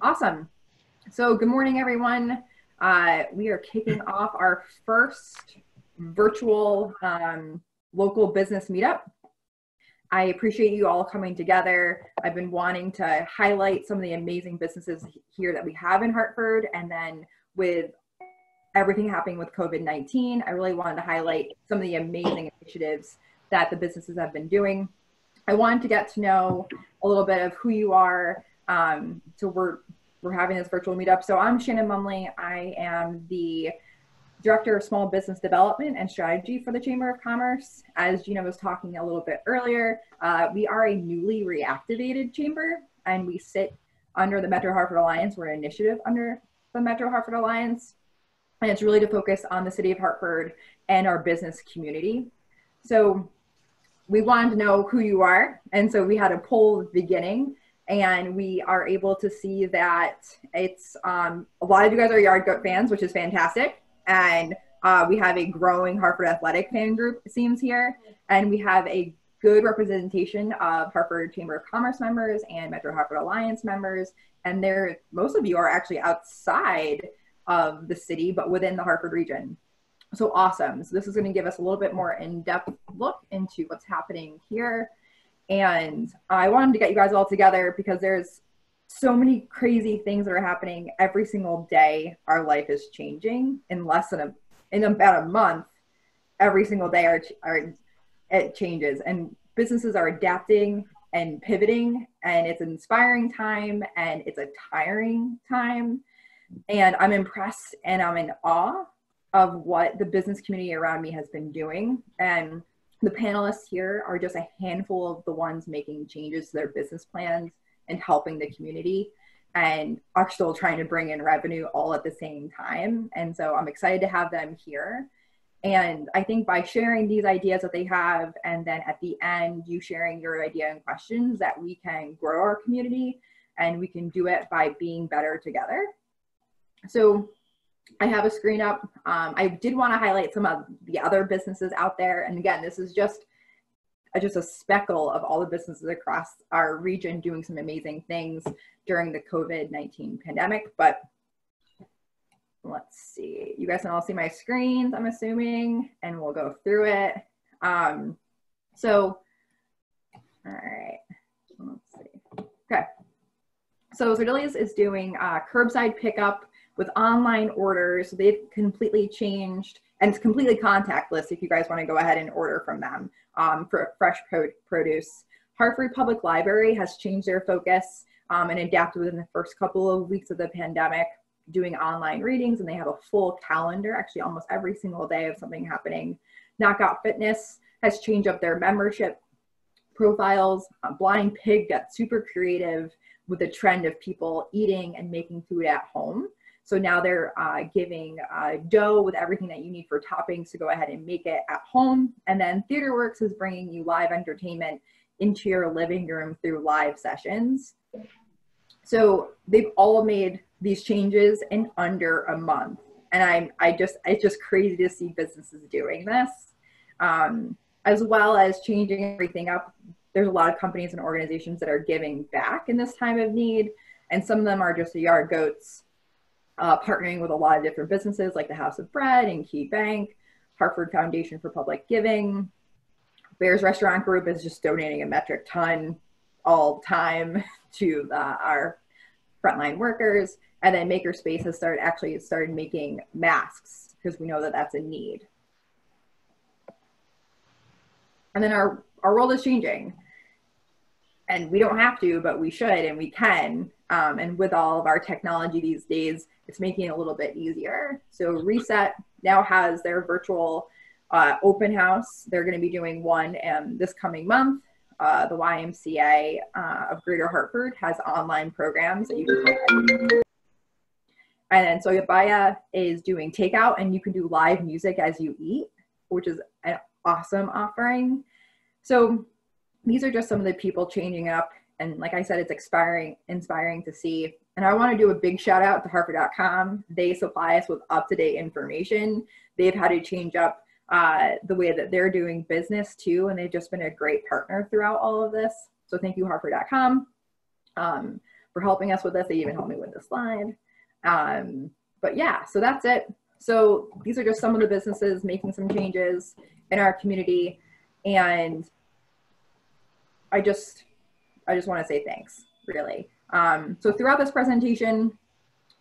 Awesome. So good morning, everyone. We are kicking off our first virtual local business meetup. I appreciate you all coming together. I've been wanting to highlight some of the amazing businesses here that we have in Hartford. And then with everything happening with COVID-19, I really wanted to highlight some of the amazing initiatives that the businesses have been doing. I wanted to get to know a little bit of who you are. So we're having this virtual meetup. So I'm Shannon Mumley. I am the Director of Small Business Development and Strategy for the Chamber of Commerce. As Gina was talking a little bit earlier, we are a newly reactivated chamber, and we sit under the Metro Hartford Alliance. We're an initiative under the Metro Hartford Alliance, and it's really to focus on the city of Hartford and our business community. So we wanted to know who you are, and so we had a poll at the beginning, and we are able to see that it's a lot of you guys are Yard Goat fans, which is fantastic. And we have a growing Hartford Athletic fan group, it seems here. And we have a good representation of Hartford Chamber of Commerce members and Metro Hartford Alliance members. And most of you are actually outside of the city, but within the Hartford region. So awesome. So this is going to give us a little bit more in-depth look into what's happening here. And I wanted to get you guys all together because there's so many crazy things that are happening every single day. Our life is changing in about a month. Every single day it changes, and businesses are adapting and pivoting, and it's an inspiring time and it's a tiring time. And I'm impressed and I'm in awe of what the business community around me has been doing. And the panelists here are just a handful of the ones making changes to their business plans and helping the community, and are still trying to bring in revenue all at the same time. And so I'm excited to have them here. And I think by sharing these ideas that they have, and then at the end, you sharing your idea and questions, that we can grow our community, and we can do it by being better together. So I have a screen up. I did want to highlight some of the other businesses out there. And again, this is just a speckle of all the businesses across our region doing some amazing things during the COVID-19 pandemic. But let's see, you guys can all see my screens, I'm assuming, and we'll go through it. All right, let's see. Okay, so Zardilli's is doing curbside pickup with online orders. They've completely changed, and it's completely contactless if you guys want to go ahead and order from them for fresh produce. Hartford Public Library has changed their focus and adapted within the first couple of weeks of the pandemic, doing online readings, and they have a full calendar, actually almost every single day of something happening. Knockout Fitness has changed up their membership profiles. Blind Pig got super creative with the trend of people eating and making food at home. So now they're giving dough with everything that you need for toppings to go ahead and make it at home. And then TheaterWorks is bringing you live entertainment into your living room through live sessions. So they've all made these changes in under a month. And it's just crazy to see businesses doing this, as well as changing everything up. There's a lot of companies and organizations that are giving back in this time of need. And some of them are just the Yard Goats, partnering with a lot of different businesses like the House of Bread and Key Bank, Hartford Foundation for Public Giving. Bears Restaurant Group is just donating a metric ton all time to our frontline workers. And then Makerspace has started making masks because we know that that's a need. And then our world is changing. And we don't have to, but we should and we can. And with all of our technology these days, it's making it a little bit easier. So Reset now has their virtual open house. They're going to be doing one this coming month. The YMCA of Greater Hartford has online programs that you can. And then Soyabaya is doing takeout, and you can do live music as you eat, which is an awesome offering. So these are just some of the people changing up. And like I said, it's inspiring to see. And I want to do a big shout out to Hartford.com. They supply us with up-to-date information. They've had to change up the way that they're doing business too. And they've just been a great partner throughout all of this. So thank you, Hartford.com, for for helping us with this. They even helped me with the slide. But yeah, so that's it. So these are just some of the businesses making some changes in our community. And I just want to say thanks, really. So throughout this presentation,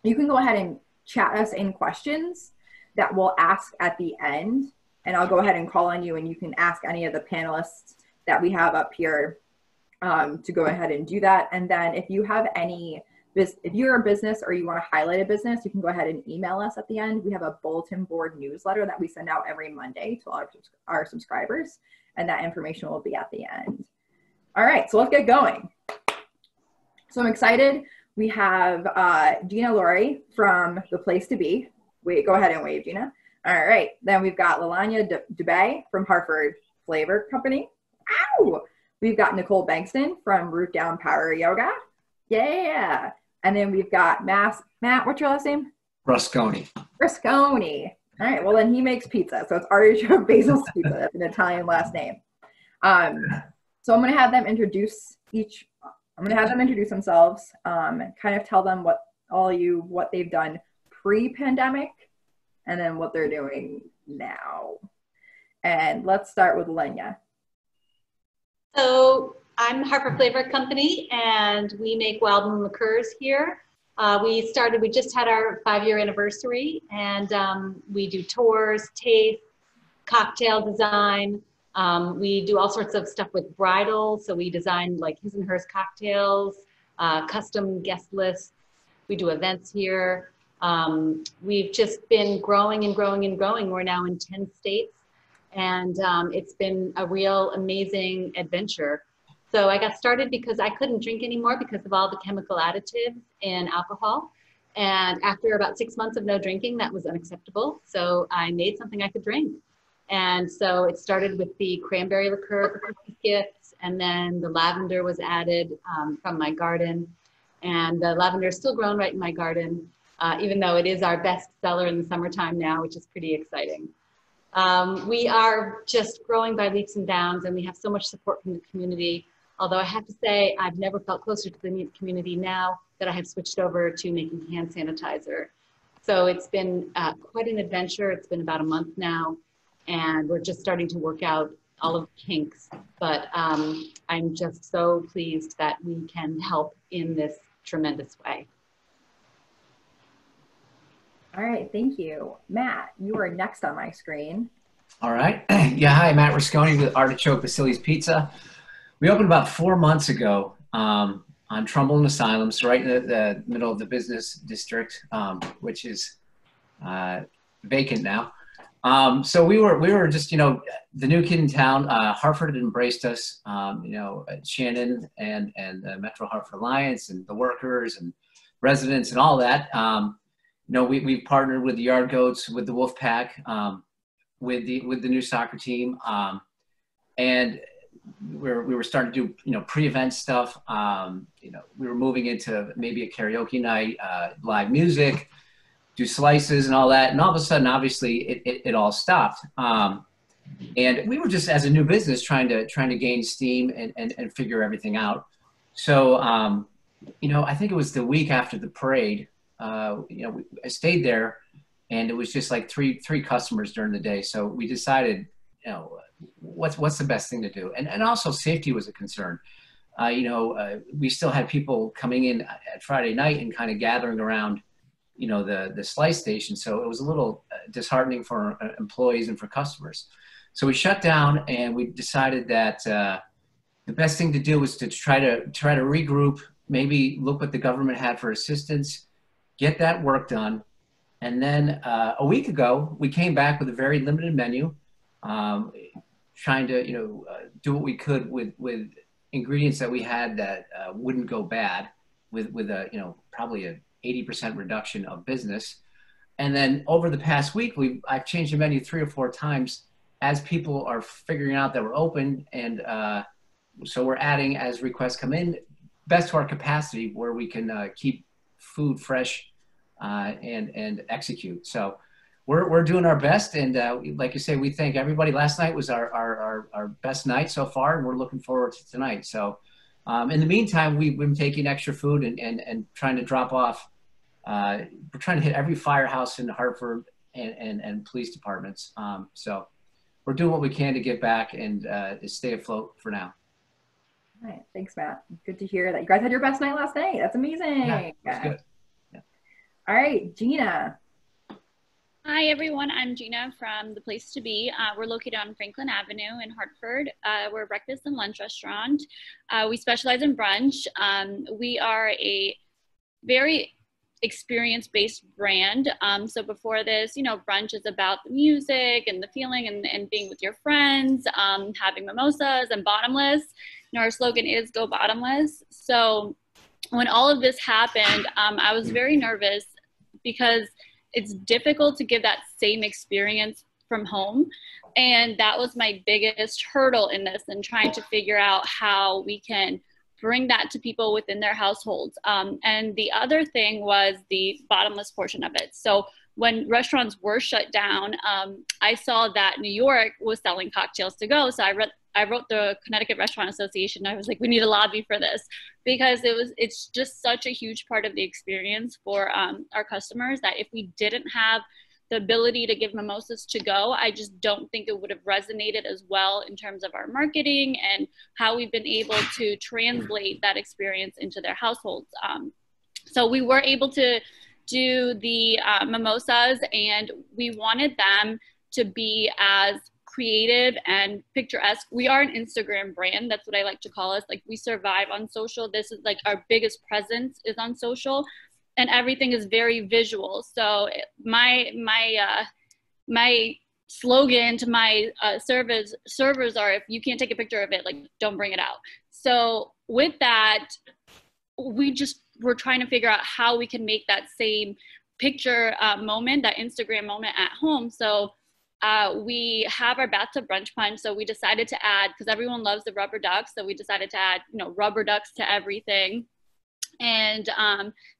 you can go ahead and chat us in questions that we'll ask at the end. And I'll go ahead and call on you, and you can ask any of the panelists that we have up here to go ahead and do that. And then if you have if you're a business or you want to highlight a business, you can go ahead and email us at the end. We have a bulletin board newsletter that we send out every Monday to our subscribers, and that information will be at the end. All right, so let's get going. So I'm excited. We have Gina Laurie from The Place to Be. Wait, go ahead and wave, Gina. All right, then we've got Lalanya Dubay from Hartford Flavor Company. Ow! We've got Nicole Bankston from Root Down Power Yoga. Yeah. And then we've got Matt, what's your last name? Rusconi. Rusconi. All right, well then he makes pizza. So it's artichoke basil pizza. That's an Italian last name. So I'm gonna have them introduce themselves, kind of tell them what they've done pre-pandemic and then what they're doing now. And let's start with Lenya. So I'm Hartford Flavor Company, and we make Wild Moon liqueurs here. We just had our 5-year anniversary, and we do tours, taste, cocktail design. We do all sorts of stuff with bridal. So we design like his and hers cocktails, custom guest lists. We do events here. We've just been growing and growing and growing. We're now in 10 states. And it's been a real amazing adventure. So I got started because I couldn't drink anymore because of all the chemical additives in alcohol. And after about 6 months of no drinking, that was unacceptable. So I made something I could drink. And so it started with the cranberry liqueur for Christmas gifts, and then the lavender was added from my garden. And the lavender is still grown right in my garden, even though it is our best seller in the summertime now, which is pretty exciting. We are just growing by leaps and bounds, and we have so much support from the community. Although I have to say, I've never felt closer to the community now that I have switched over to making hand sanitizer. So it's been quite an adventure. It's been about a month now, and we're just starting to work out all of the kinks. But I'm just so pleased that we can help in this tremendous way. All right, thank you. Matt, you are next on my screen. All right. Yeah, hi, Matt Rusconi with Artichoke Basili's Pizza. We opened about 4 months ago on Trumbull and Asylum, so right in the middle of the business district, which is vacant now. So we were just, the new kid in town. Hartford had embraced us, Shannon and the Metro Hartford Alliance and the workers and residents and all that. We've partnered with the Yard Goats, with the Wolf Pack, with the new soccer team, and we were starting to do pre-event stuff. We were moving into maybe a karaoke night, live music, do slices and all that, and all of a sudden, obviously, it all stopped. And we were just, as a new business, trying to gain steam and figure everything out. So I think it was the week after the parade. I stayed there, and it was just like three customers during the day. So we decided, what's the best thing to do? And also safety was a concern. We still had people coming in at Friday night and kind of gathering around, the slice station. So it was a little disheartening for employees and for customers. So we shut down, and we decided that the best thing to do was to try to regroup, maybe look what the government had for assistance, get that work done. And then a week ago, we came back with a very limited menu, trying to, do what we could with ingredients that we had that wouldn't go bad, with a, probably a 80% reduction of business. And then over the past week, I've changed the menu 3 or 4 times as people are figuring out that we're open. And so we're adding as requests come in, best to our capacity, where we can keep food fresh and execute. So we're doing our best. And like you say, we thank everybody. Last night was our best night so far, and we're looking forward to tonight. So In the meantime, we've been taking extra food and trying to drop off. We're trying to hit every firehouse in Hartford and police departments. So we're doing what we can to give back and stay afloat for now. All right. Thanks, Matt. Good to hear that you guys had your best night last night. That's amazing. Yeah, that's good. Yeah. All right, Gina. Hi, everyone. I'm Gina from The Place to Be. We're located on Franklin Avenue in Hartford. We're a breakfast and lunch restaurant. We specialize in brunch. We are a very experience-based brand. So before this, you know, brunch is about the music and the feeling and being with your friends, having mimosas and bottomless. You know, our slogan is Go Bottomless. So when all of this happened, I was very nervous because it's difficult to give that same experience from home. And that was my biggest hurdle in this, and trying to figure out how we can bring that to people within their households. And the other thing was the bottomless portion of it. So when restaurants were shut down, I saw that New York was selling cocktails to go. So I wrote the Connecticut Restaurant Association. I was like, we need a lobby for this, because it's just such a huge part of the experience for our customers, that if we didn't have the ability to give mimosas to go, I just don't think it would have resonated as well in terms of our marketing and how we've been able to translate that experience into their households. So we were able to do the mimosas, and we wanted them to be as creative and picturesque. We are an Instagram brand. That's what I like to call us. Like, we survive on social. This is like our biggest presence is on social, and everything is very visual. So my slogan to my servers are, if you can't take a picture of it, like, don't bring it out. So with that, we're trying to figure out how we can make that same picture moment, that Instagram moment at home. So we have our bathtub brunch punch. So we decided to add, because everyone loves the rubber ducks, so we decided to add, you know, rubber ducks to everything. And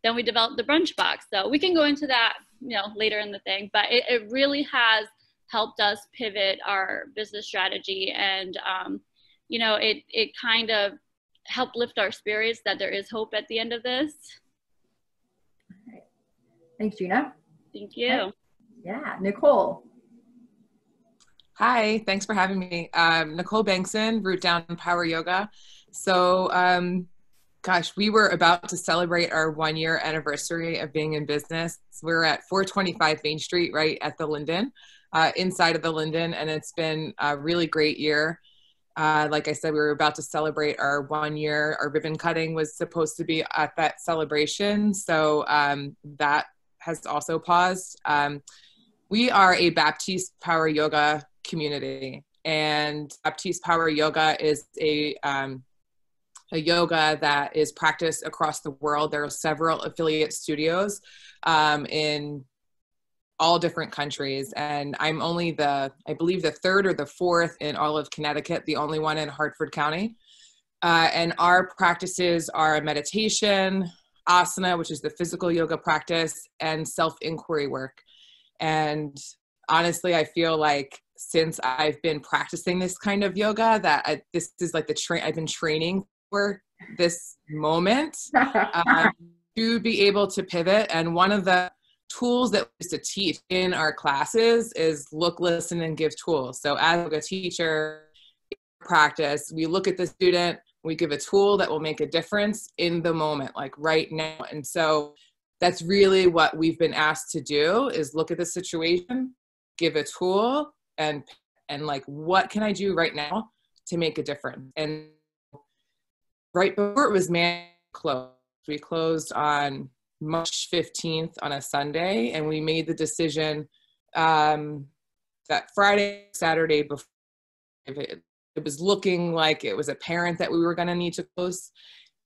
then we developed the brunch box. So we can go into that, you know, later in the thing, but it really has helped us pivot our business strategy. And, you know, it kind of helped lift our spirits that there is hope at the end of this. All right. Thanks, Gina. Thank you. Right. Yeah, Nicole. Hi, thanks for having me. Nicole Bankson, Root Down Power Yoga. So, gosh, we were about to celebrate our 1-year anniversary of being in business. We're at 425 Main Street, right at the Linden, inside of the Linden, and it's been a really great year. Like I said, we were about to celebrate our 1 year. Our ribbon cutting was supposed to be at that celebration, so that has also paused. We are a Baptiste Power Yoga community, and Baptiste Power Yoga is a yoga that is practiced across the world. There are several affiliate studios in all different countries, and I'm only I believe the third or the fourth in all of Connecticut, the only one in Hartford County. And our practices are meditation, asana, which is the physical yoga practice, and self-inquiry work. And honestly, I feel like since I've been practicing this kind of yoga, that this is like I've been training for this moment to be able to pivot. And one of the tools that we used to teach in our classes is look, listen, and give tools. So as a yoga teacher, practice, we look at the student, we give a tool that will make a difference in the moment, like right now. And so that's really what we've been asked to do, is look at the situation, give a tool, and like, what can I do right now to make a difference? And right before it was closed, we closed on March 15th on a Sunday, and we made the decision that Friday, Saturday before, it was looking like it was apparent that we were going to need to close.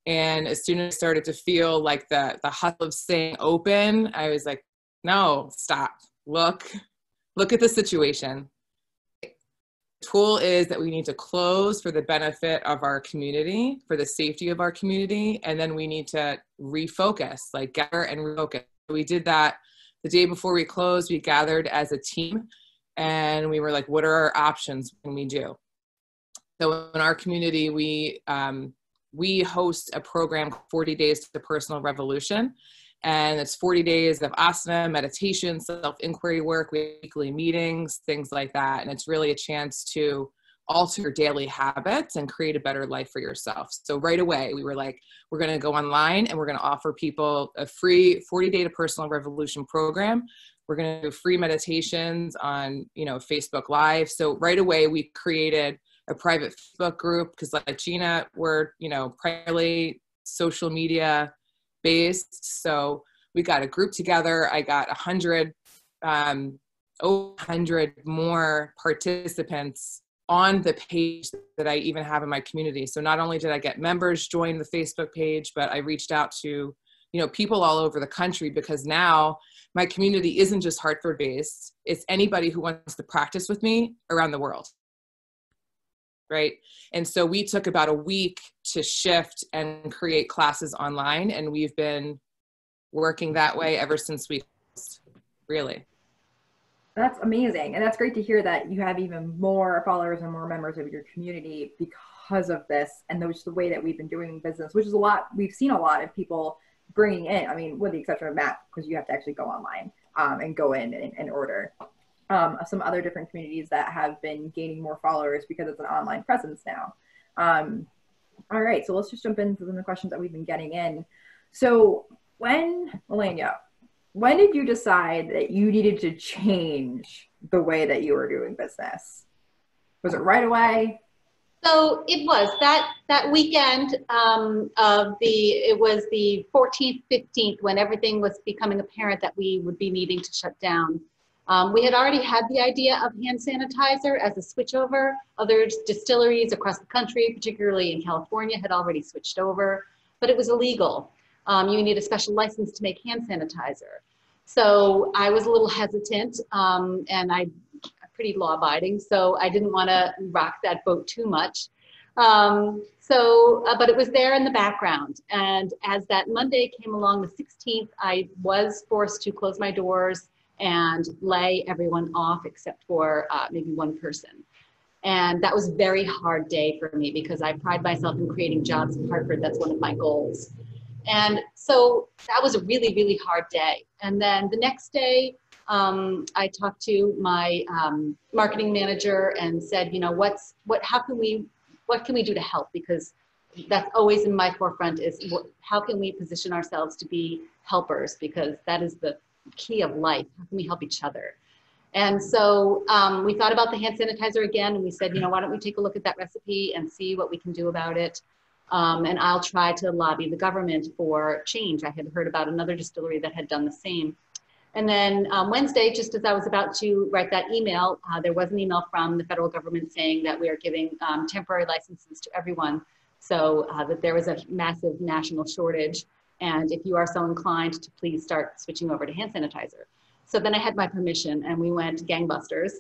And as soon as I started to feel like the hustle of staying open, I was like, no, stop, look at the situation. The tool is that we need to close for the benefit of our community, for the safety of our community, and then we need to refocus, like gather and refocus. We did that the day before we closed. We gathered as a team, and we were like, what are our options when we do? So in our community, we we host a program, 40 Days to Personal Revolution. And it's 40 days of asana, meditation, self-inquiry work, weekly meetings, things like that. And it's really a chance to alter your daily habits and create a better life for yourself. So right away, we were like, we're going to go online and we're going to offer people a free 40-day to personal revolution program. We're going to do free meditations on, Facebook Live. So right away, we created a private Facebook group because, like Gina, we're, primarily social media based. So we got a group together. I got 100 more participants on the page that I even have in my community. So not only did I get members join the Facebook page, but I reached out to, people all over the country, because now my community isn't just Hartford based. It's anybody who wants to practice with me around the world. Right. And so we took about a week to shift and create classes online. And we've been working that way ever since really. That's amazing. And that's great to hear that you have even more followers and more members of your community because of this. And just the way that we've been doing business, which is we've seen a lot of people bringing in, with the exception of Matt, because you have to actually go online and go in and order. Some other different communities that have been gaining more followers because it's an online presence now. All right, so let's just jump into some of the questions that we've been getting in. So Melania, when did you decide that you needed to change the way that you were doing business? Was it right away? So it was that weekend it was the 14th, 15th, when everything was becoming apparent that we would be needing to shut down. We had already had the idea of hand sanitizer as a switchover. Other distilleries across the country, particularly in California, had already switched over, but it was illegal. You need a special license to make hand sanitizer. So I was a little hesitant, and I'm pretty law-abiding, so I didn't want to rock that boat too much. But it was there in the background. And as that Monday came along, the 16th, I was forced to close my doors and lay everyone off except for maybe one person. And that was a very hard day for me because I pride myself in creating jobs in Hartford. That's one of my goals. And so that was a really, really hard day. And then the next day, I talked to my marketing manager and said, what can we do to help? Because that's always in my forefront is how can we position ourselves to be helpers? Because that is the key of life. How can we help each other? And so we thought about the hand sanitizer again, and we said, why don't we take a look at that recipe and see what we can do about it? And I'll try to lobby the government for change. I had heard about another distillery that had done the same. And then Wednesday, just as I was about to write that email, there was an email from the federal government saying that we are giving temporary licenses to everyone, so that there was a massive national shortage. And if you are so inclined to please start switching over to hand sanitizer. So then I had my permission and we went gangbusters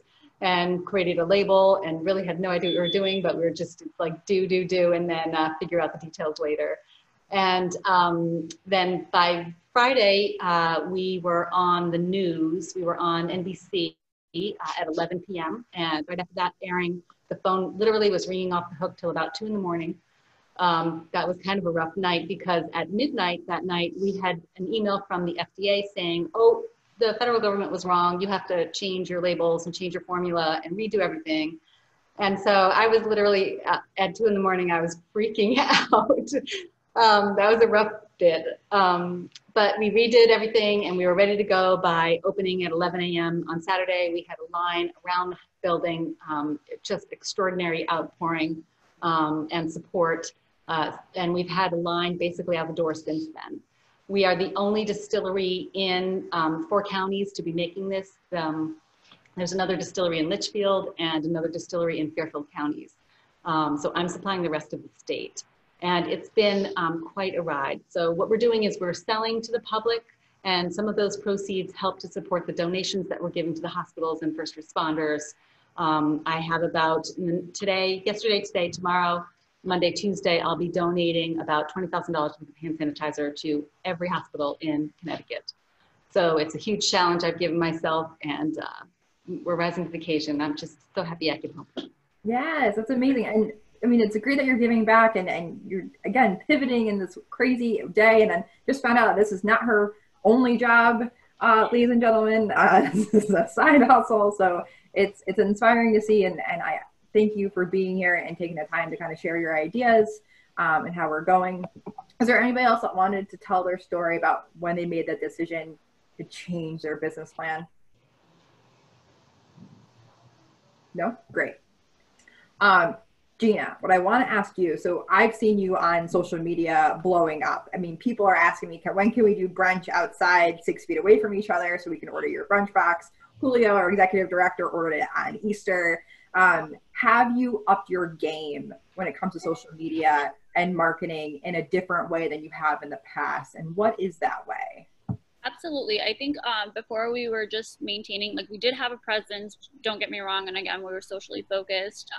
and created a label and really had no idea what we were doing, but we were just like do, and then figure out the details later. And then by Friday, we were on the news. We were on NBC at 11 p.m. And right after that airing, the phone literally was ringing off the hook till about 2 in the morning. That was kind of a rough night because at midnight that night, we had an email from the FDA saying, oh, the federal government was wrong. You have to change your labels and change your formula and redo everything. And so I was literally at 2 in the morning, I was freaking out. That was a rough bit. But we redid everything and we were ready to go by opening at 11 a.m. on Saturday. We had a line around the building, just extraordinary outpouring and support. And we've had a line basically out the door since then. We are the only distillery in 4 counties to be making this. There's another distillery in Litchfield and another distillery in Fairfield counties. So I'm supplying the rest of the state. And it's been quite a ride. So what we're doing is we're selling to the public, and some of those proceeds help to support the donations that we're giving to the hospitals and first responders. I have about yesterday, today, tomorrow, Monday, Tuesday, I'll be donating about $20,000 worth of hand sanitizer to every hospital in Connecticut. So it's a huge challenge I've given myself, and we're rising to the occasion. I'm just so happy I could help. Yes, that's amazing. And I mean, it's great that you're giving back and you're, again, pivoting in this crazy day, and then just found out this is not her only job, ladies and gentlemen. This is a side hustle. So it's inspiring to see, and I thank you for being here and taking the time to kind of share your ideas and how we're going. Is there anybody else that wanted to tell their story about when they made that decision to change their business plan? No? Great. Gina, what I want to ask you, so I've seen you on social media blowing up. I mean, people are asking me, when can we do brunch outside 6 feet away from each other so we can order your brunch box? Julio, our executive director, ordered it on Easter. Have you upped your game when it comes to social media and marketing in a different way than you have in the past? And what is that way? Absolutely. I think before we were just maintaining, like we did have a presence, don't get me wrong. And again, we were socially focused.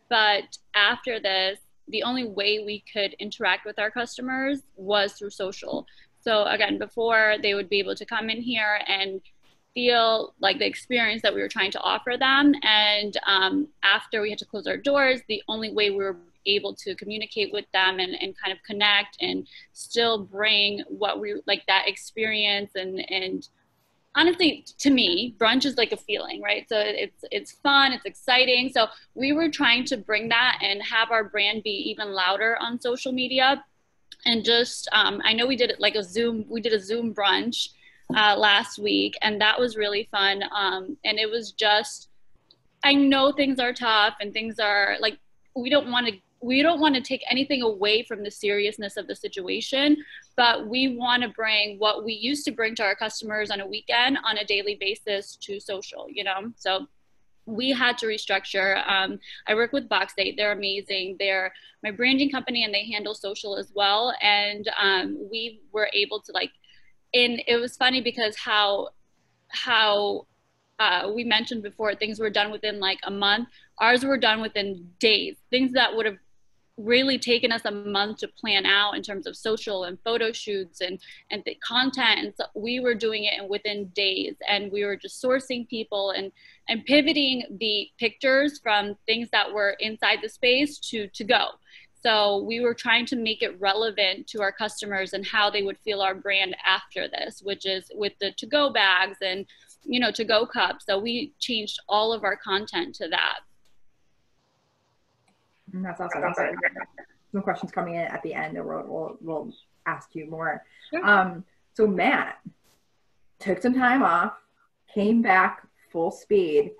But after this, the only way we could interact with our customers was through social. So again, before they would be able to come in here and feel like the experience that we were trying to offer them. And after we had to close our doors, the only way we were able to communicate with them and kind of connect and still bring what we like, that experience. And honestly, to me, brunch is like a feeling, right? So it's fun, it's exciting. So we were trying to bring that and have our brand be even louder on social media. And just, I know we did it like a Zoom brunch last week, and that was really fun. And it was just, I know things are tough and things are like, we don't want to take anything away from the seriousness of the situation, but we want to bring what we used to bring to our customers on a weekend on a daily basis to social, you know? So we had to restructure. I work with Box 8. They're amazing. They're my branding company and they handle social as well. And we were able to it was funny because how we mentioned before, things were done within like a month. Ours were done within days. Things that would have really taken us a month to plan out in terms of social and photo shoots and the content. And so we were doing it within days, and we were just sourcing people and pivoting the pictures from things that were inside the space to go. So we were trying to make it relevant to our customers and how they would feel our brand after this, which is with the to-go bags and, you know, to-go cups. So we changed all of our content to that. That's awesome. Some questions coming in at the end, and we'll ask you more. Sure. So Matt took some time off, came back full speed.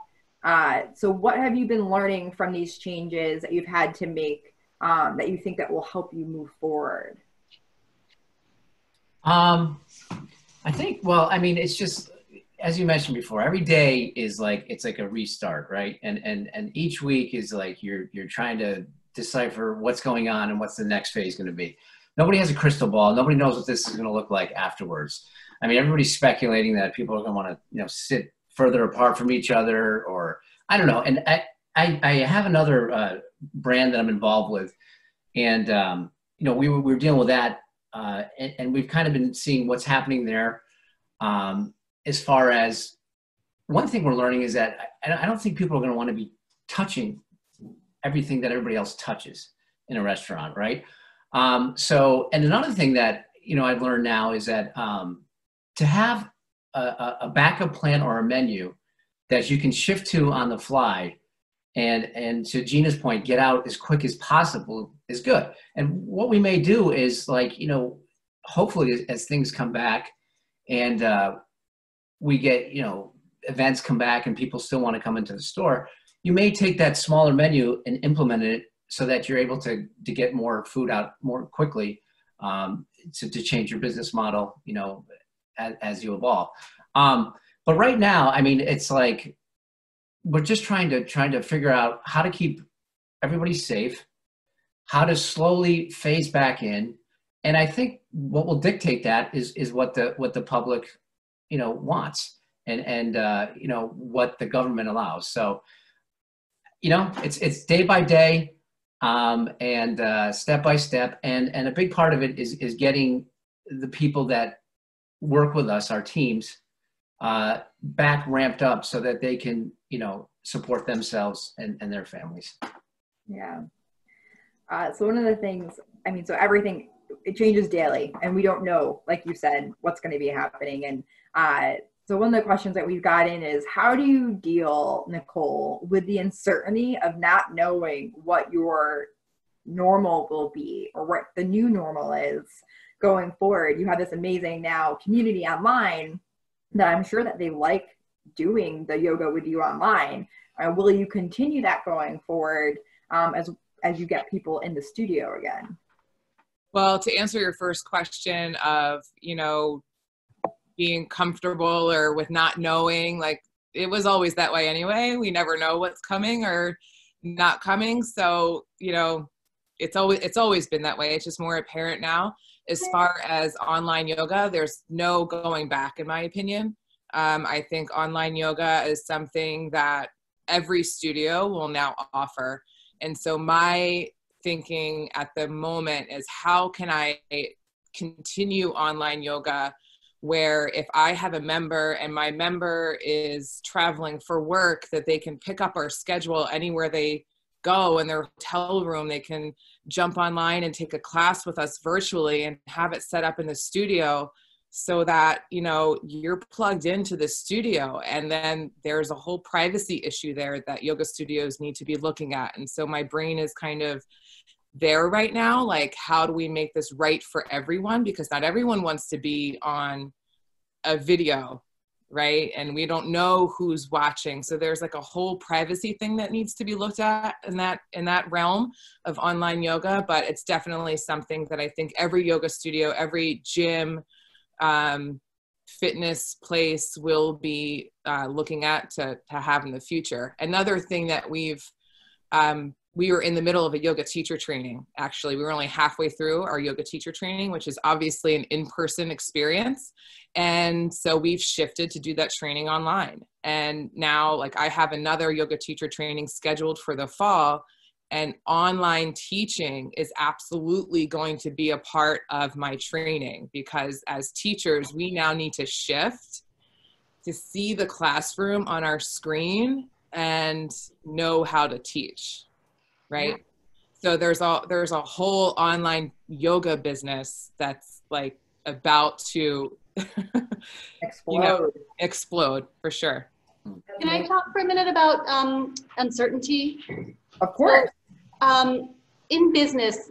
So what have you been learning from these changes that you've had to make that you think that will help you move forward? I think, well, I mean, it's just, as you mentioned before, every day is like, it's like a restart, right? And each week is like, you're trying to decipher what's going on and what's the next phase going to be. Nobody has a crystal ball. Nobody knows what this is going to look like afterwards. I mean, everybody's speculating that people are going to want to, you know, sit further apart from each other, or I don't know. And I have another brand that I'm involved with, and you know, we were dealing with that, and we've kind of been seeing what's happening there. As far as one thing we're learning is that I don't think people are going to want to be touching everything that everybody else touches in a restaurant, right? So, and another thing that, you know, I've learned now is that to have a backup plan or a menu that you can shift to on the fly, and to Gina's point, get out as quick as possible is good. And what we may do is, like, you know, hopefully as things come back and we get, you know, events come back and people still want to come into the store, you may take that smaller menu and implement it so that you're able to get more food out more quickly, to change your business model, you know, as you evolve. But right now, I mean, it's like, we're just trying to figure out how to keep everybody safe, how to slowly phase back in. And I think what will dictate that is what the public, you know, wants, and you know, what the government allows. So, you know, it's day by day, and step by step. And a big part of it is getting the people that work with us, our teams, back ramped up so that they can, you know, support themselves and their families. Yeah. So one of the things, I mean, so everything, it changes daily, and we don't know, like you said, what's going to be happening. And so one of the questions that we've got in is, how do you deal, Nicole, with the uncertainty of not knowing what your normal will be or what the new normal is going forward? You have this amazing now community online that I'm sure that they like doing the yoga with you online. Will you continue that going forward as you get people in the studio again? Well, to answer your first question of, you know, being comfortable or with not knowing, like, it was always that way anyway. We never know what's coming or not coming. So, you know, it's always been that way. It's just more apparent now. As far as online yoga, there's no going back, in my opinion. I think online yoga is something that every studio will now offer. And so my thinking at the moment is, how can I continue online yoga where if I have a member and my member is traveling for work, that they can pick up our schedule anywhere they go in their hotel room. They can jump online and take a class with us virtually and have it set up in the studio so that, you know, you're plugged into the studio. And then there's a whole privacy issue there that yoga studios need to be looking at. And so my brain is kind of there right now, like, how do we make this right for everyone? Because not everyone wants to be on a video, right? And we don't know who's watching. So there's like a whole privacy thing that needs to be looked at in that realm of online yoga. But it's definitely something that I think every yoga studio, every gym, fitness place will be looking at to have in the future. Another thing that we were in the middle of a yoga teacher training. Actually, we were only halfway through our yoga teacher training, which is obviously an in-person experience. And so we've shifted to do that training online. And now, like, I have another yoga teacher training scheduled for the fall, and online teaching is absolutely going to be a part of my training, because as teachers, we now need to shift to see the classroom on our screen and know how to teach. Right. So there's a whole online yoga business that's like about to explode for sure. Can I talk for a minute about uncertainty? Of course. So, in business,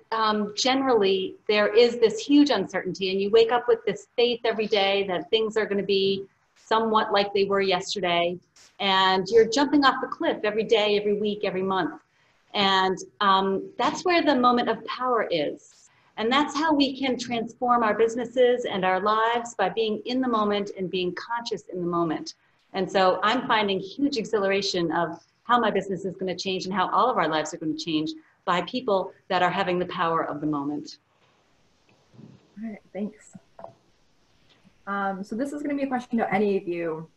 generally, there is this huge uncertainty, and you wake up with this faith every day that things are going to be somewhat like they were yesterday, and you're jumping off the cliff every day, every week, every month. And that's where the moment of power is. And that's how we can transform our businesses and our lives, by being in the moment and being conscious in the moment. And so I'm finding huge exhilaration of how my business is going to change and how all of our lives are going to change by people that are having the power of the moment. All right, thanks. So this is going to be a question to any of you.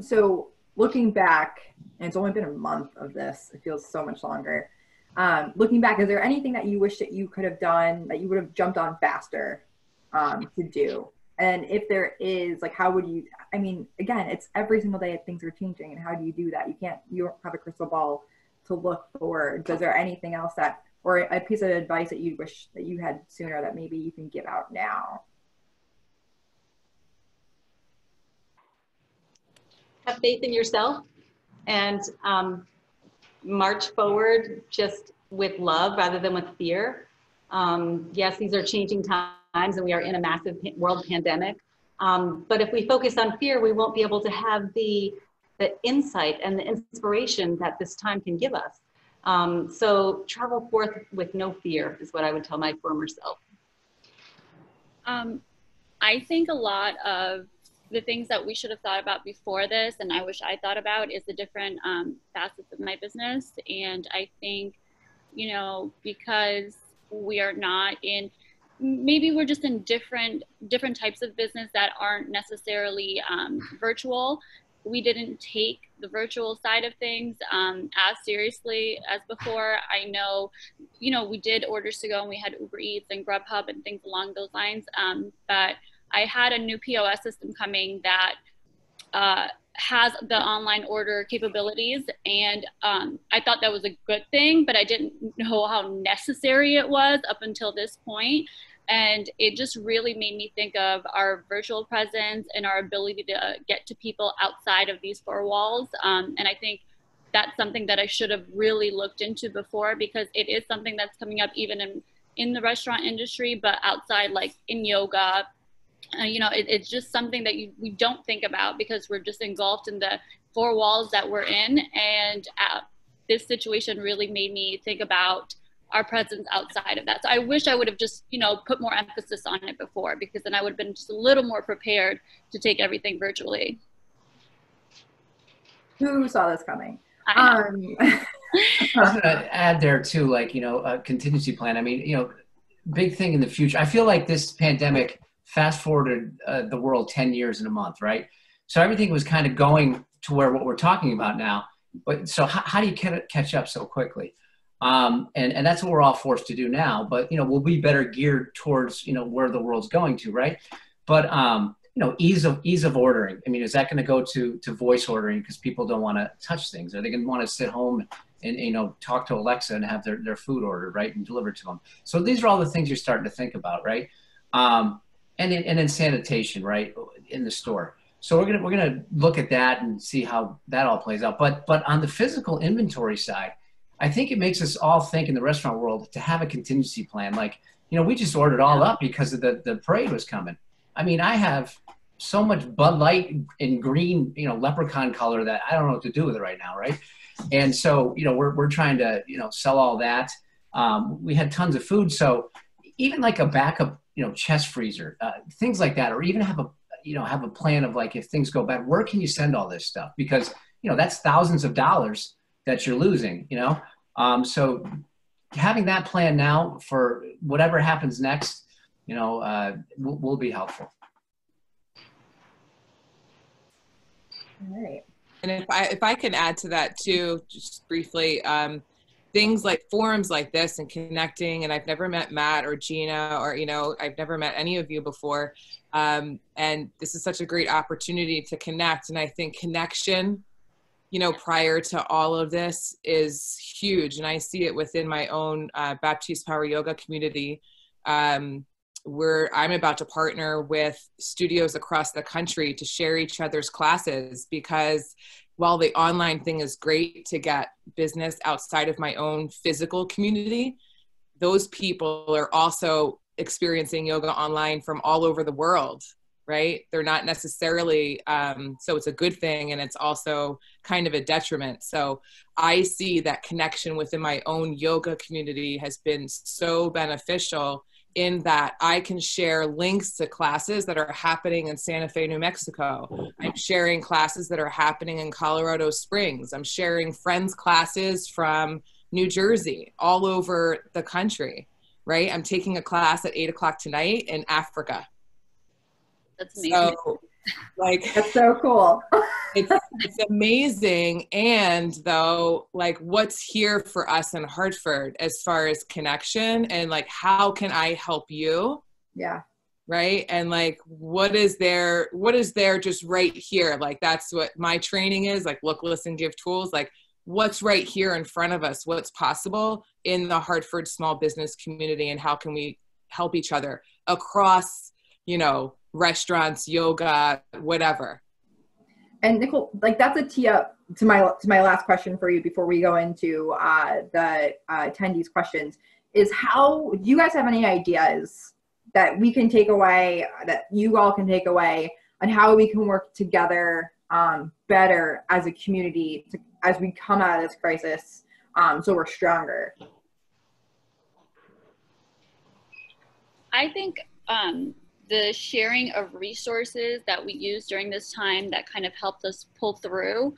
So looking back, and it's only been a month of this, it feels so much longer. Looking back, is there anything that you wish that you could have done, that you would have jumped on faster to do? And if there is, like, how would you, I mean, again, it's every single day things are changing, and how do you do that? You don't have a crystal ball to look forward. Is there anything else that, or a piece of advice that you wish that you had sooner that maybe you can give out now? Have faith in yourself and march forward just with love rather than with fear. Yes, these are changing times, and we are in a massive world pandemic. But if we focus on fear, we won't be able to have the insight and the inspiration that this time can give us. So travel forth with no fear is what I would tell my former self. I think a lot of the things that we should have thought about before this, and I wish I thought about, is the different facets of my business. And I think, you know, because we are not in, maybe we're just in different types of business that aren't necessarily virtual. We didn't take the virtual side of things as seriously as before. I know, you know, we did orders to go, and we had Uber Eats and Grubhub and things along those lines. But I had a new POS system coming that has the online order capabilities, and I thought that was a good thing, but I didn't know how necessary it was up until this point. And it just really made me think of our virtual presence and our ability to get to people outside of these four walls. And I think that's something that I should have really looked into before, because it is something that's coming up even in the restaurant industry, but outside, like in yoga. You know, it's just something that we don't think about because we're just engulfed in the four walls that we're in. And this situation really made me think about our presence outside of that. So I wish I would have just, you know, put more emphasis on it before, because then I would have been just a little more prepared to take everything virtually. Who saw this coming? I was going to add there too, like, you know, a contingency plan. I mean, you know, big thing in the future. I feel like this pandemic fast forwarded the world 10 years in a month, right? So everything was kind of going to where what we're talking about now. But so how do you catch up so quickly? And that's what we're all forced to do now. But, you know, we'll be better geared towards, you know, where the world's going to, right? But, you know, ease of ordering. I mean, is that going to go to voice ordering because people don't want to touch things? Are they going to want to sit home and, you know, talk to Alexa and have their food ordered, right, and delivered to them? So these are all the things you're starting to think about, right? And then sanitation, right, in the store. So we're gonna look at that and see how that all plays out. But on the physical inventory side, I think it makes us all think in the restaurant world to have a contingency plan. Like, you know, we just ordered all up because of the parade was coming. I mean, I have so much Bud Light in green, you know, leprechaun color that I don't know what to do with it right now, right? And so, you know, we're trying to, you know, sell all that. We had tons of food, so even like a backup, you know, chest freezer, things like that, or even have a plan of like, if things go bad, where can you send all this stuff? Because, you know, that's thousands of dollars that you're losing, you know? So having that plan now for whatever happens next, you know, will be helpful. All right. And if I can add to that too, just briefly, things like forums like this and connecting, and I've never met Matt or Gina, or, you know, I've never met any of you before. And this is such a great opportunity to connect. And I think connection, you know, prior to all of this is huge. And I see it within my own Baptiste Power Yoga community, where I'm about to partner with studios across the country to share each other's classes, because while the online thing is great to get business outside of my own physical community, those people are also experiencing yoga online from all over the world, right? They're not necessarily, so it's a good thing, and it's also kind of a detriment. So I see that connection within my own yoga community has been so beneficial, in that I can share links to classes that are happening in Santa Fe, New Mexico. I'm sharing classes that are happening in Colorado Springs. I'm sharing friends' classes from New Jersey, all over the country, right? I'm taking a class at 8 o'clock tonight in Africa. That's amazing. So, like, That's so cool. it's amazing. And though, like, what's here for us in Hartford as far as connection, and like, how can I help you? Yeah. Right. And like, what is there just right here? Like, that's what my training is, like, look, listen, give tools. Like, what's right here in front of us? What's possible in the Hartford small business community, and how can we help each other across, you know, restaurants, yoga, whatever. And Nicole, like, that's a tee up to my last question for you before we go into the attendees' questions. Is how, do you guys have any ideas that we can take away, that you all can take away, on how we can work together better as a community as we come out of this crisis, so we're stronger? I think the sharing of resources that we use during this time that kind of helped us pull through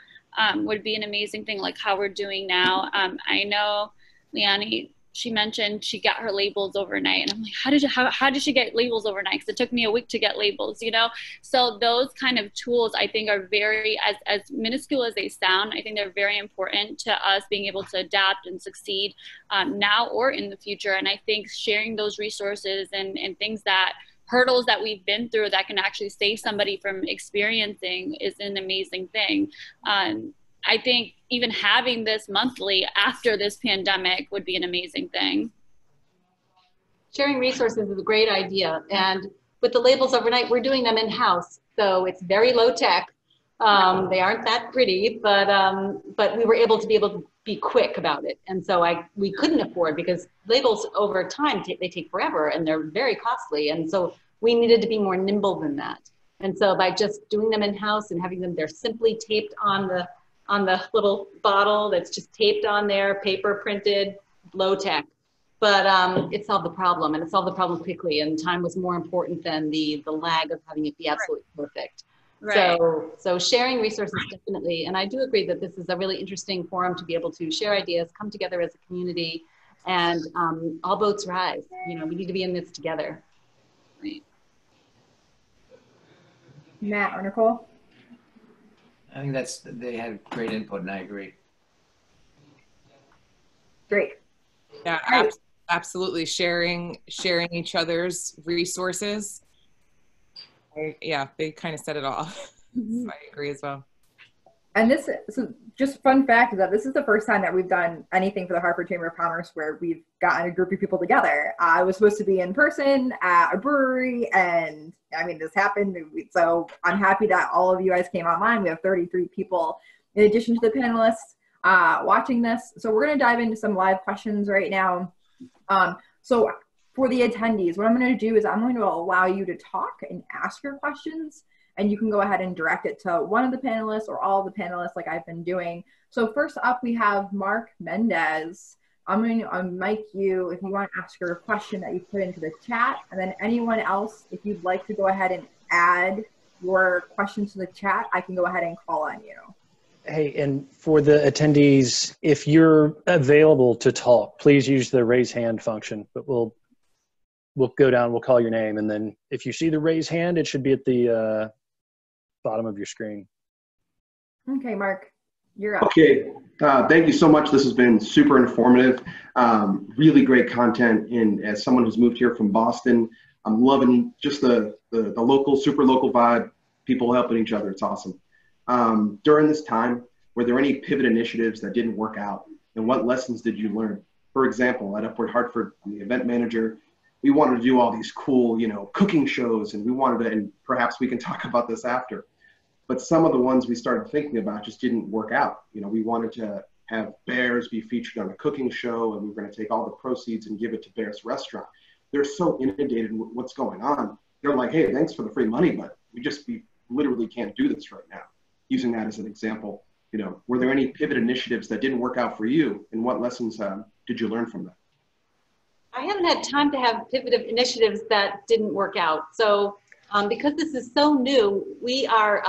would be an amazing thing, like how we're doing now. I know Leonie, she mentioned she got her labels overnight, and I'm like, how did she get labels overnight? Because it took me a week to get labels, you know? So those kind of tools, I think, are very, as minuscule as they sound, I think they're very important to us being able to adapt and succeed now or in the future. And I think sharing those resources and things that hurdles that we've been through that can actually save somebody from experiencing is an amazing thing. I think even having this monthly after this pandemic would be an amazing thing. Sharing resources is a great idea. And with the labels overnight, we're doing them in-house. So it's very low tech. They aren't that pretty, but we were able to be quick about it. And so we couldn't afford, because labels over time, they take forever and they're very costly. And so we needed to be more nimble than that. And so by just doing them in-house and having them, they're simply taped on the little bottle that's just taped on there, paper printed, low tech. But it solved the problem, and it solved the problem quickly, and time was more important than the lag of having it be absolutely perfect. Right. So sharing resources, definitely. And I do agree that this is a really interesting forum to be able to share ideas, come together as a community, and all boats rise. You know, we need to be in this together. Right. Matt or Nicole? I think they had great input, and I agree. Great. Yeah, absolutely. Sharing each other's resources. Yeah, they kind of said it all. So I agree as well. And so just fun fact is that this is the first time that we've done anything for the Hartford Chamber of Commerce where we've gotten a group of people together. I was supposed to be in person at a brewery, and I mean, this happened. So I'm happy that all of you guys came online. We have 33 people in addition to the panelists watching this. So we're going to dive into some live questions right now. So for the attendees, what I'm going to do is I'm going to allow you to talk and ask your questions, and you can go ahead and direct it to one of the panelists or all of the panelists like I've been doing. So first up, we have Mark Mendez. I'm going to unmic you if you want to ask your question that you put into the chat, and then anyone else, if you'd like to go ahead and add your questions to the chat, I can go ahead and call on you. Hey, and for the attendees, if you're available to talk, please use the raise hand function, but we'll go down, we'll call your name, and then if you see the raise hand, it should be at the bottom of your screen. Okay, Mark, you're up. Okay, thank you so much. This has been super informative, really great content. And as someone who's moved here from Boston, I'm loving just the local, super local vibe, people helping each other. It's awesome. During this time, were there any pivot initiatives that didn't work out? And what lessons did you learn? For example, at Upward Hartford, I'm the event manager. We wanted to do all these cool, cooking shows, and we wanted to, and perhaps we can talk about this after. But some of the ones we started thinking about just didn't work out. We wanted to have Bears be featured on a cooking show, and we were going to take all the proceeds and give it to Bears Restaurant. They're so inundated with what's going on. They're like, hey, thanks for the free money, but we literally can't do this right now. Using that as an example, were there any pivot initiatives that didn't work out for you, and what lessons did you learn from them? I haven't had time to have pivot initiatives that didn't work out. So because this is so new, we are,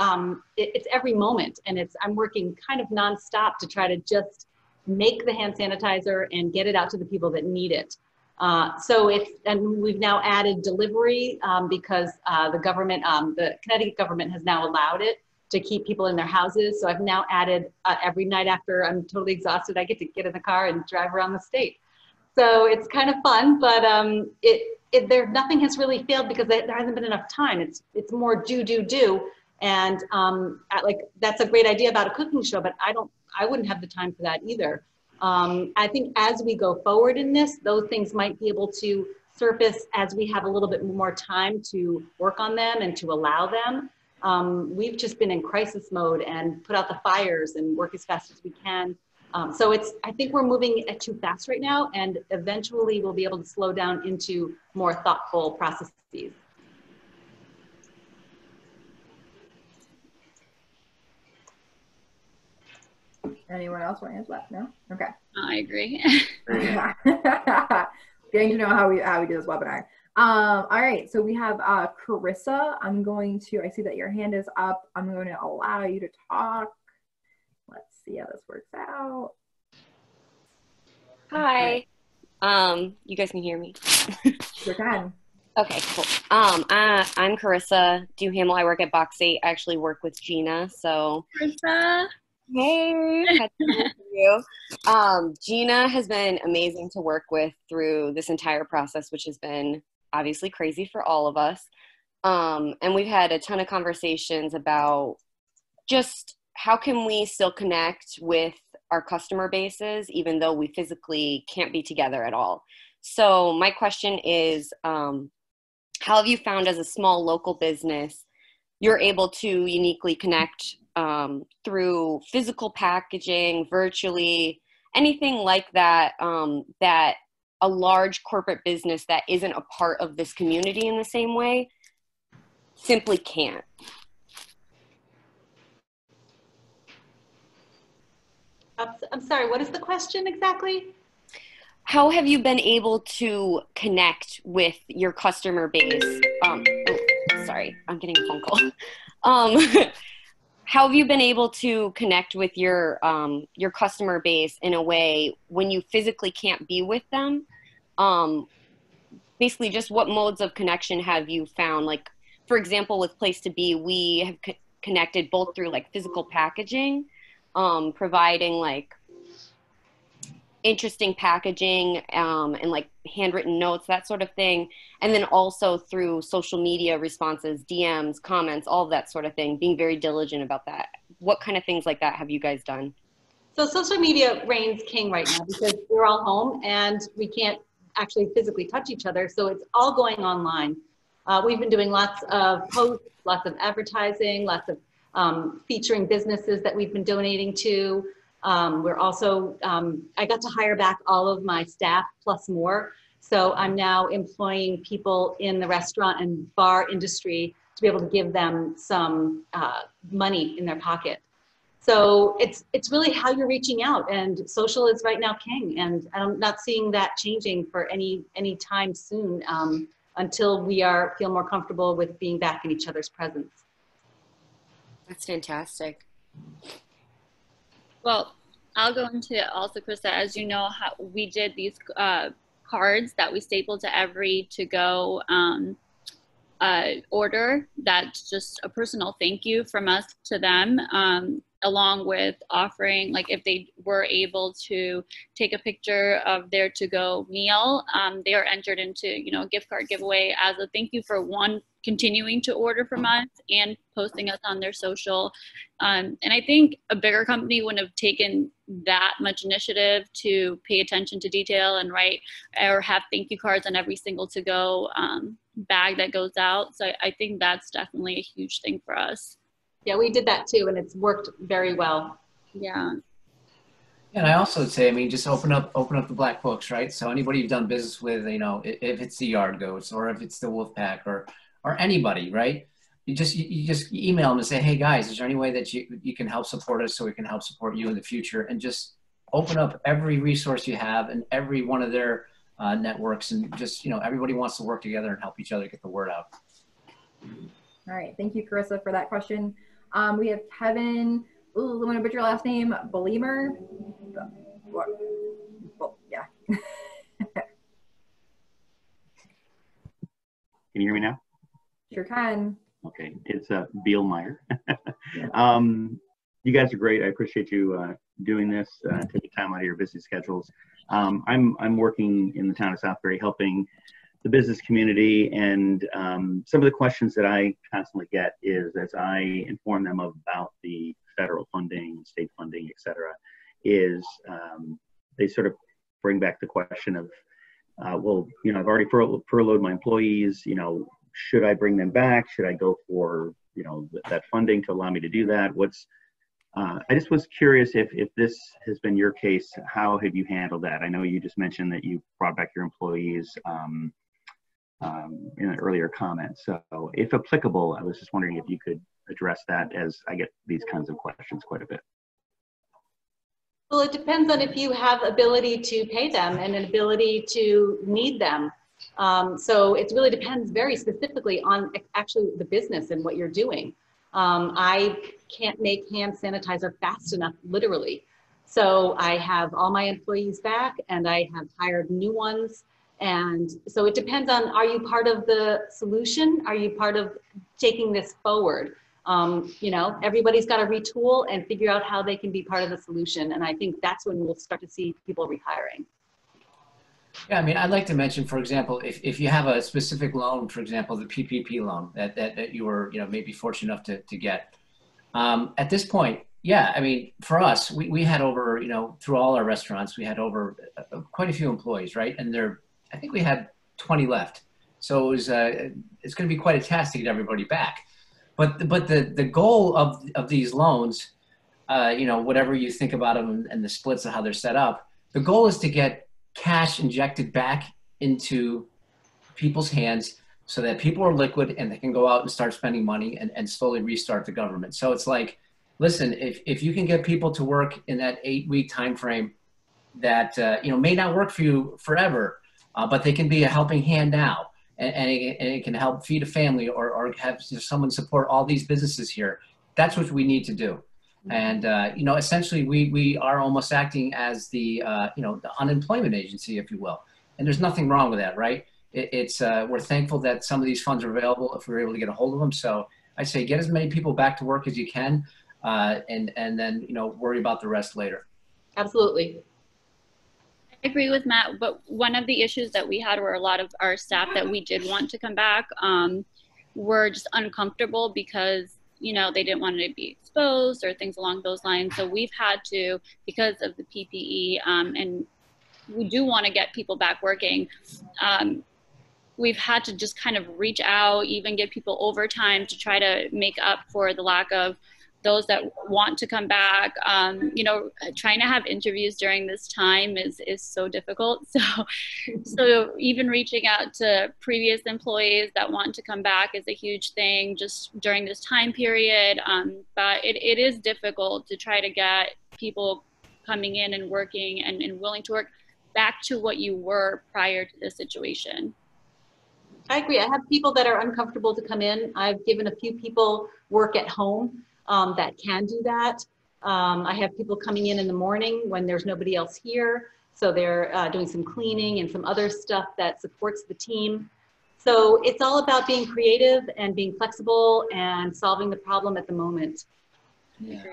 it's every moment, and I'm working kind of nonstop to try to just make the hand sanitizer and get it out to the people that need it. And we've now added delivery because the government, the Connecticut government has now allowed it to keep people in their houses. So I've now added every night after I'm totally exhausted, I get to get in the car and drive around the state. So it's kind of fun, but nothing has really failed because there hasn't been enough time. It's more do. And that's a great idea about a cooking show, but I wouldn't have the time for that either. I think as we go forward in this, those things might be able to surface as we have a little bit more time to work on them and to allow them. We've just been in crisis mode and put out the fires and work as fast as we can. So I think we're moving too fast right now, and eventually we'll be able to slow down into more thoughtful processes. Anyone else want to answer that? No? Okay. I agree. Getting to know how we do this webinar. All right, so we have Carissa. I see that your hand is up. I'm going to allow you to talk. Let's see how this works out. Hi. You guys can hear me? Sure can. Okay, cool. I'm Carissa Duhamel. I work at Box 8. I actually work with Gina, so. Carissa. Hey. Nice to meet you. Gina has been amazing to work with through this entire process, which has been obviously crazy for all of us. And we've had a ton of conversations about just how can we still connect with our customer bases, even though we physically can't be together at all. So my question is, how have you found as a small local business, you're able to uniquely connect through physical packaging, virtually, anything like that, that a large corporate business that isn't a part of this community in the same way simply can't? I'm sorry, what is the question exactly? How have you been able to connect with your customer base? Oh, sorry, I'm getting a phone call. How have you been able to connect with your customer base in a way when you physically can't be with them? Basically, just what modes of connection have you found? Like, for example, with Place to Be, we have connected both through like physical packaging, providing like interesting packaging and like handwritten notes, that sort of thing. And then also through social media responses, DMs, comments, all of that sort of thing, being very diligent about that. What kind of things like that have you guys done? So social media reigns king right now because we're all home and we can't actually physically touch each other. So it's all going online. We've been doing lots of posts, lots of advertising, lots of featuring businesses that we've been donating to. We're also, I got to hire back all of my staff plus more. So I'm now employing people in the restaurant and bar industry to be able to give them some money in their pocket. So it's really how you're reaching out, and social is right now king, and I'm not seeing that changing for any time soon until we feel more comfortable with being back in each other's presence. That's fantastic. Well, I'll go into also, Krista, as you know, how we did these cards that we stapled to every to-go order. That's just a personal thank you from us to them, along with offering, like if they were able to take a picture of their to-go meal, they are entered into, you know, a gift card giveaway as a thank you for one, continuing to order from us and posting us on their social. And I think a bigger company wouldn't have taken that much initiative to pay attention to detail and write or have thank you cards on every single to-go bag that goes out. So I think that's definitely a huge thing for us. Yeah, we did that too, and it's worked very well. Yeah. And I also would say, I mean, just open up the black books, right? So anybody you've done business with, you know, if it's the Yard Goats or if it's the Wolfpack or anybody, right? You just email them and say, hey guys, is there any way that you can help support us so we can help support you in the future? And just open up every resource you have and every one of their networks, and just, you know, everybody wants to work together and help each other get the word out. All right, thank you, Carissa, for that question. We have Kevin, I'm gonna butcher your last name, Belimer. Yeah. Can you hear me now? Sure can. Okay, it's Bielmeyer. You guys are great. I appreciate you doing this, taking time out of your busy schedules. I'm working in the town of Southbury, helping the business community, and some of the questions that I constantly get is, as I inform them about the federal funding, state funding, et cetera, is they sort of bring back the question of, well, you know, I've already furloughed my employees, you know, should I bring them back? Should I go for, you know, that funding to allow me to do that? I just was curious if this has been your case, how have you handled that? I know you just mentioned that you brought back your employees in an earlier comment. So if applicable, I was just wondering if you could address that, as I get these kinds of questions quite a bit. Well, it depends on if you have ability to pay them and an ability to need them. So it really depends very specifically on actually the business and what you're doing. I can't make hand sanitizer fast enough, literally. So I have all my employees back and I have hired new ones. And so it depends on, are you part of the solution? Are you part of taking this forward? You know, everybody's got to retool and figure out how they can be part of the solution. And I think that's when we'll start to see people rehiring. Yeah, I mean, I'd like to mention, for example, if you have a specific loan, for example, the PPP loan that you were, maybe fortunate enough to get. At this point, yeah, I mean, for us, we had over, through all our restaurants, we had over quite a few employees, right? And I think we had 20 left. So it was, it's going to be quite a task to get everybody back. But the goal of these loans, whatever you think about them and the splits of how they're set up, the goal is to get cash injected back into people's hands so that people are liquid and they can go out and start spending money and slowly restart the government. So it's like, listen, if you can get people to work in that 8-week time frame that may not work for you forever, but they can be a helping hand now, and it can help feed a family or have someone support all these businesses here. That's what we need to do. And, essentially we are almost acting as the unemployment agency, if you will. And there's nothing wrong with that, right? We're thankful that some of these funds are available if we're able to get a hold of them. So I say get as many people back to work as you can, and then, worry about the rest later. Absolutely. I agree with Matt, but one of the issues that we had were a lot of our staff that we did want to come back were just uncomfortable because they didn't want to be exposed or things along those lines. So we've had to, because of the PPE, and we do want to get people back working, we've had to just kind of reach out, even give people overtime to try to make up for the lack of those that want to come back. Trying to have interviews during this time is so difficult. So even reaching out to previous employees that want to come back is a huge thing just during this time period. But it is difficult to try to get people coming in and working and willing to work back to what you were prior to the situation. I agree. I have people that are uncomfortable to come in. I've given a few people work at home that can do that. I have people coming in the morning when there's nobody else here. So they're doing some cleaning and some other stuff that supports the team. So it's all about being creative and being flexible and solving the problem at the moment. Yeah.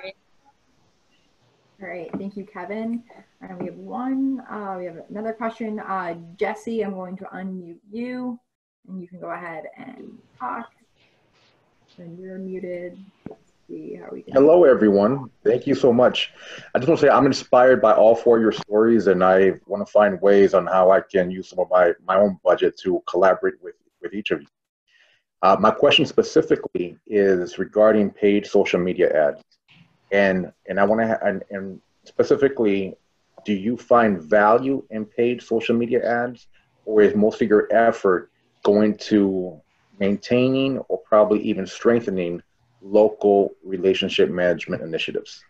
All right, thank you, Kevin. We have another question. Jesse, I'm going to unmute you and you can go ahead and talk. And you're muted. See how we can. Hello, everyone. Thank you so much. I just want to say I'm inspired by all 4 of your stories, and I want to find ways on how I can use some of my own budget to collaborate with each of you. My question specifically is regarding paid social media ads, and I want to and specifically, do you find value in paid social media ads, or is most of your effort going to maintaining or probably even strengthening local relationship management initiatives?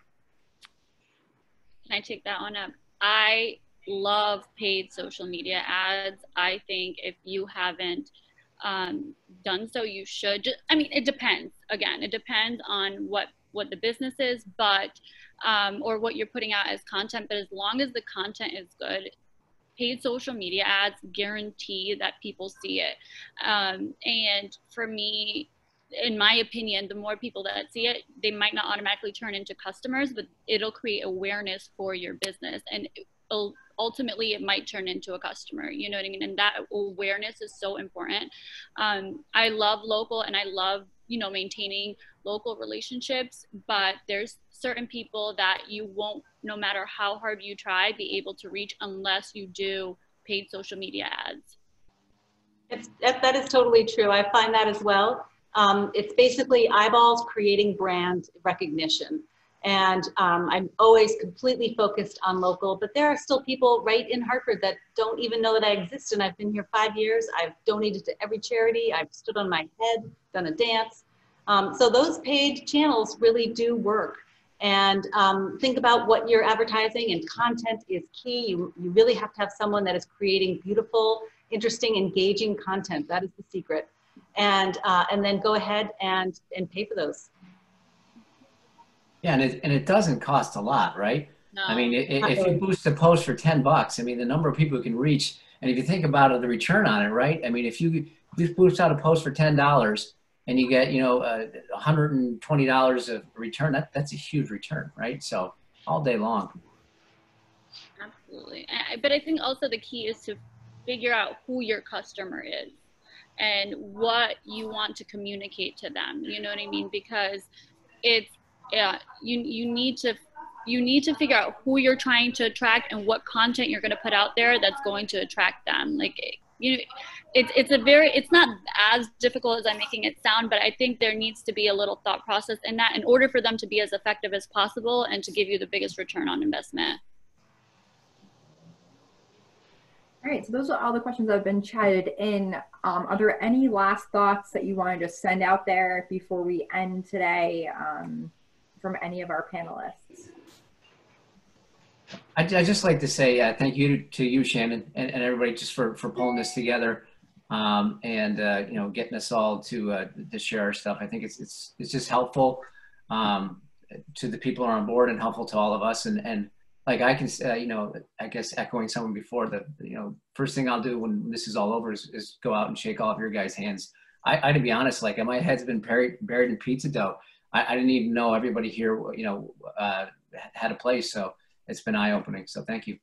Can I take that one up? I love paid social media ads. I think if you haven't done so, you should. I mean, it depends. Again, it depends on what the business is, but or what you're putting out as content. But as long as the content is good, paid social media ads guarantee that people see it. And for me, in my opinion, the more people that see it, they might not automatically turn into customers, but it'll create awareness for your business. And ultimately, it might turn into a customer. You know what I mean? And that awareness is so important. I love local and I love, maintaining local relationships, but there's certain people that you won't, no matter how hard you try, be able to reach unless you do paid social media ads. That is totally true. I find that as well. It's basically eyeballs creating brand recognition. And I'm always completely focused on local, but there are still people right in Hartford that don't even know that I exist. And I've been here 5 years. I've donated to every charity. I've stood on my head, done a dance. So those paid channels really do work. And think about what you're advertising, and content is key. You really have to have someone that is creating beautiful, interesting, engaging content. That is the secret. And then go ahead and pay for those. Yeah, and it doesn't cost a lot, right? No. I mean, if you boost a post for $10, I mean, the number of people who can reach, and if you think about it, the return on it, right? I mean, if you just boost out a post for $10 and you get, $120 of return, that's a huge return, right? So all day long. Absolutely. But I think also the key is to figure out who your customer is and what you want to communicate to them. You know what I mean? Because it's, you need to figure out who you're trying to attract and what content you're going to put out there that's going to attract them. Like, you know, it's not as difficult as I'm making it sound, but I think there needs to be a little thought process in that in order for them to be as effective as possible and to give you the biggest return on investment. All right, so those are all the questions that have been chatted in. Are there any last thoughts that you want to just send out there before we end today from any of our panelists? I'd just like to say thank you to you, Shannon, and everybody just for pulling this together and you know, getting us all to share our stuff. I think it's just helpful to the people who are on board and helpful to all of us. And like I can, you know, I guess echoing someone before, that, you know, first thing I'll do when this is all over is go out and shake all of your guys' hands. I to be honest, like my head's been buried in pizza dough. I didn't even know everybody here, you know, had a place. So it's been eye-opening. So thank you.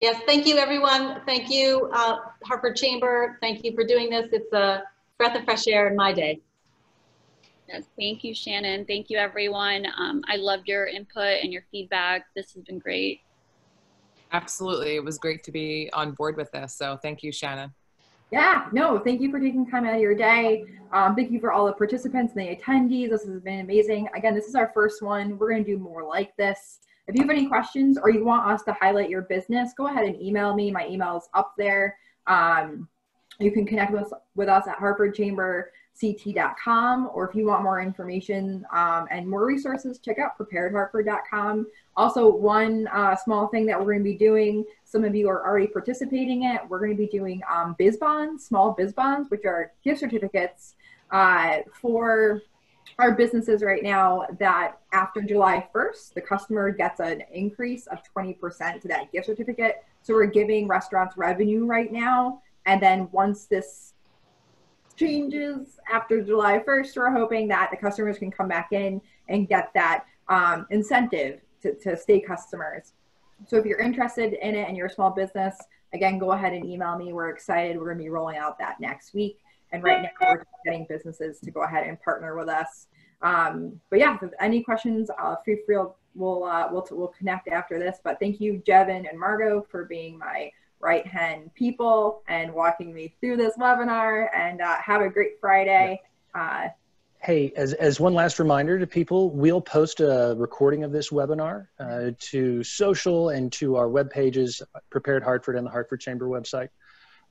Yes, thank you, everyone. Thank you, Hartford Chamber. Thank you for doing this. It's a breath of fresh air in my day. Yes, thank you, Shannon. Thank you, everyone. I loved your input and your feedback. This has been great. Absolutely. It was great to be on board with this. So thank you, Shannon. Yeah, no, thank you for taking time out of your day. Thank you for all the participants and the attendees. This has been amazing. Again, this is our first one. We're going to do more like this. If you have any questions or you want us to highlight your business, go ahead and email me. My email is up there. You can connect with us at hartfordchamberct.com, or if you want more information and more resources, check out preparedhartford.com. Also, one small thing that we're going to be doing, some of you are already participating in, we're going to be doing biz bonds, small biz bonds, which are gift certificates for our businesses right now, that after July 1st, the customer gets an increase of 20% to that gift certificate. So we're giving restaurants revenue right now. And then once this changes after July 1st, we're hoping that the customers can come back in and get that incentive to stay customers. So if you're interested in it and you're a small business, again, go ahead and email me. We're excited. We're going to be rolling out that next week. And right now we're getting businesses to go ahead and partner with us. But yeah, if any questions, feel free. We'll connect after this. But thank you, Jevin and Margot, for being my right-hand people and walking me through this webinar. And have a great Friday. Hey, as one last reminder to people, we'll post a recording of this webinar to social and to our web pages, Prepared Hartford and the Hartford Chamber website.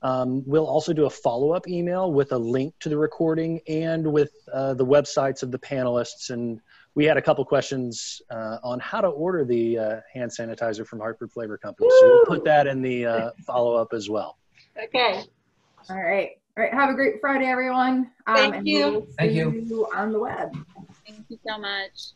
We'll also do a follow-up email with a link to the recording and with the websites of the panelists. And we had a couple questions on how to order the hand sanitizer from Hartford Flavor Company. So we'll put that in the follow-up as well. Okay. All right. All right. Have a great Friday, everyone. Thank you. We'll see you on the web. Thank you so much.